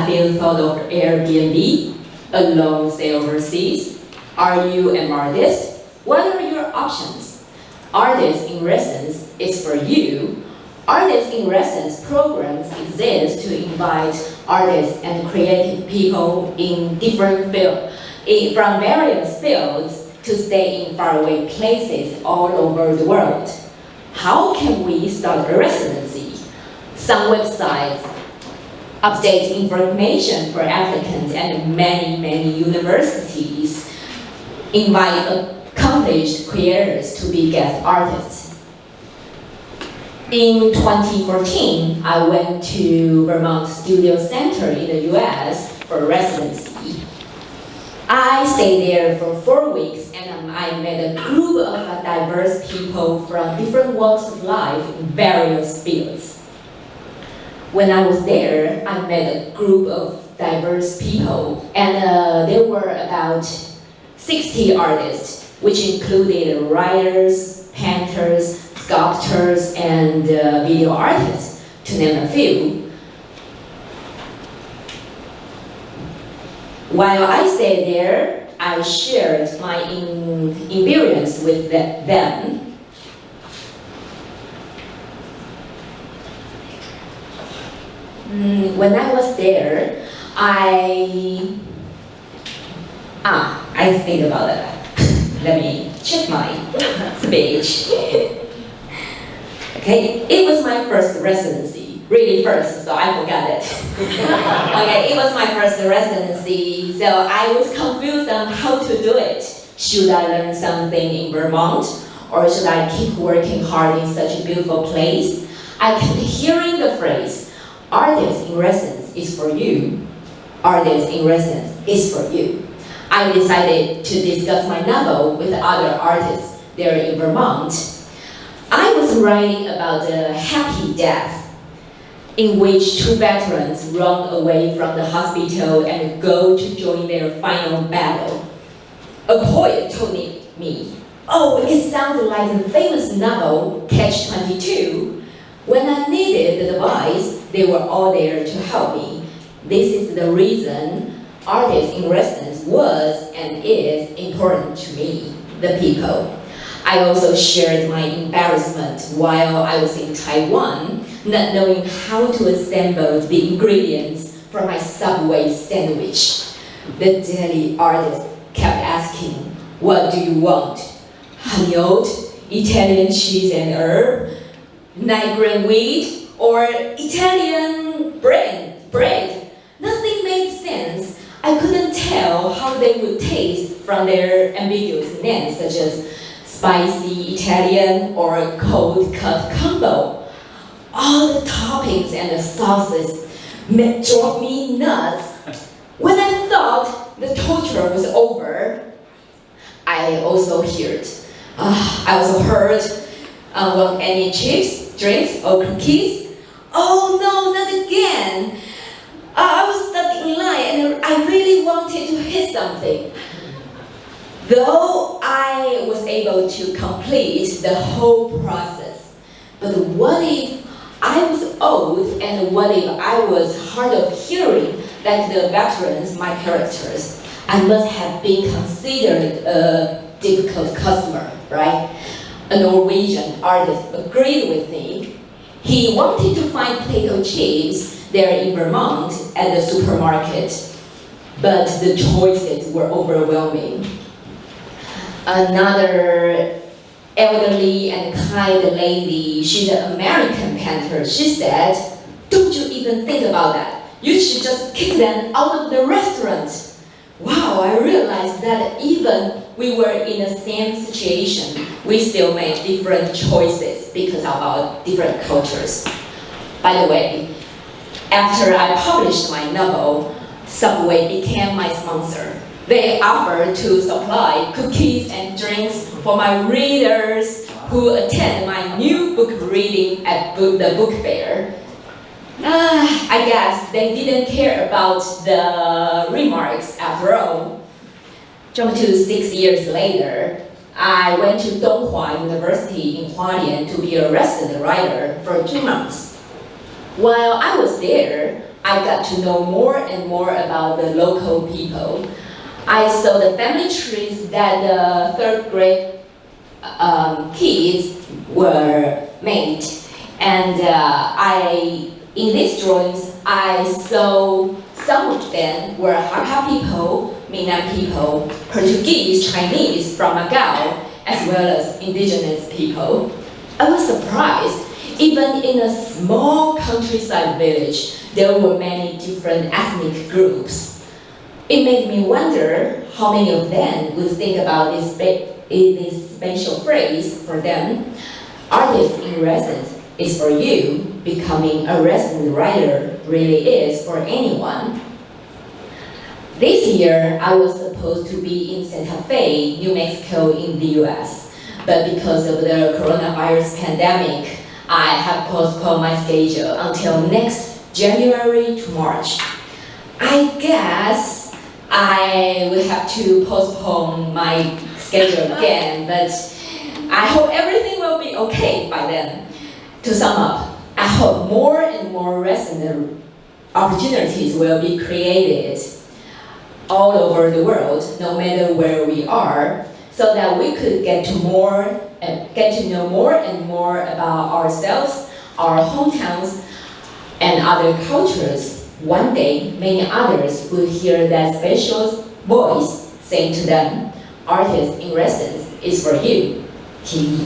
Have you thought of Airbnb, alone stay overseas? Are you an artist? What are your options? Artists in Residence is for you. Artists in Residence programs exist to invite artists and creative people in different fields, from various fields, to stay in faraway places all over the world. How can we start a residency? Some websites update information for applicants, and many universities invite accomplished creators to be guest artists. In 2014, I went to Vermont Studio Center in the US for residency. I stayed there for 4 weeks, and I met a group of diverse people from different walks of life in various fields. When I was there, I met a group of diverse people, and there were about 60 artists, which included writers, painters, sculptors, and video artists, to name a few. While I stayed there, I shared my experience with them. When I was there, I think about that. Let me check my speech. Okay, it was my first residency, really first, so I forgot it. Okay, it was my first residency, so I was confused on how to do it. Should I learn something in Vermont, or should I keep working hard in such a beautiful place? I kept hearing the phrase, artist in residence is for you. Artist in residence is for you. I decided to discuss my novel with other artists there in Vermont. I was writing about a happy death, in which 2 veterans run away from the hospital and go to join their final battle. A poet told me, oh, it sounds like the famous novel Catch-22. When I needed the advice, they were all there to help me. This is the reason artists in residence was and is important to me, the people. I also shared my embarrassment while I was in Taiwan, not knowing how to assemble the ingredients for my Subway sandwich. The deli artist kept asking, what do you want? Honey oat, Italian cheese and herb, night grain wheat, or Italian bread? Nothing made sense. I couldn't tell how they would taste from their ambiguous names, such as spicy Italian or cold cut combo. All the toppings and the sauces drove me nuts. When I thought the torture was over, I also heard. Want any chips, drinks, or cookies? Oh no, not again! I was stuck in line and I really wanted to hit something. Though I was able to complete the whole process, but what if I was old, and what if I was hard of hearing like the veterans, my characters? I must have been considered a difficult customer, right? A Norwegian artist agreed with me. He wanted to find potato chips there in Vermont at the supermarket, but the choices were overwhelming. Another elderly and kind lady, she's an American painter, she said, don't you even think about that. You should just kick them out of the restaurant. Wow, I realized that even we were in the same situation, we still made different choices because of our different cultures. By the way, after I published my novel, Subway became my sponsor. They offered to supply cookies and drinks for my readers who attend my new book reading at the book fair. I guess they didn't care about the remarks after all. Jump to 6 years later, I went to Donghua University in Hualien to be a resident writer for 2 months. While I was there, I got to know more and more about the local people. I saw the family trees that the third grade kids were made. And in these drawings, I saw some of them were Hakka people, Minnan people, Portuguese, Chinese from Macau, as well as indigenous people. I was surprised. Even in a small countryside village, there were many different ethnic groups. It made me wonder how many of them would think about this special phrase for them. Artist in residence is for you. Becoming a resident writer really is for anyone. This year, I was supposed to be in Santa Fe, New Mexico in the US. But because of the coronavirus pandemic, I have postponed my schedule until next January to March. I guess I will have to postpone my schedule again, but I hope everything will be okay by then. To sum up, I hope more and more resident opportunities will be created all over the world, no matter where we are, so that we could get to know more and more about ourselves, our hometowns, and other cultures. One day, many others will hear that special voice saying to them, "Artist in residence is for you." TV.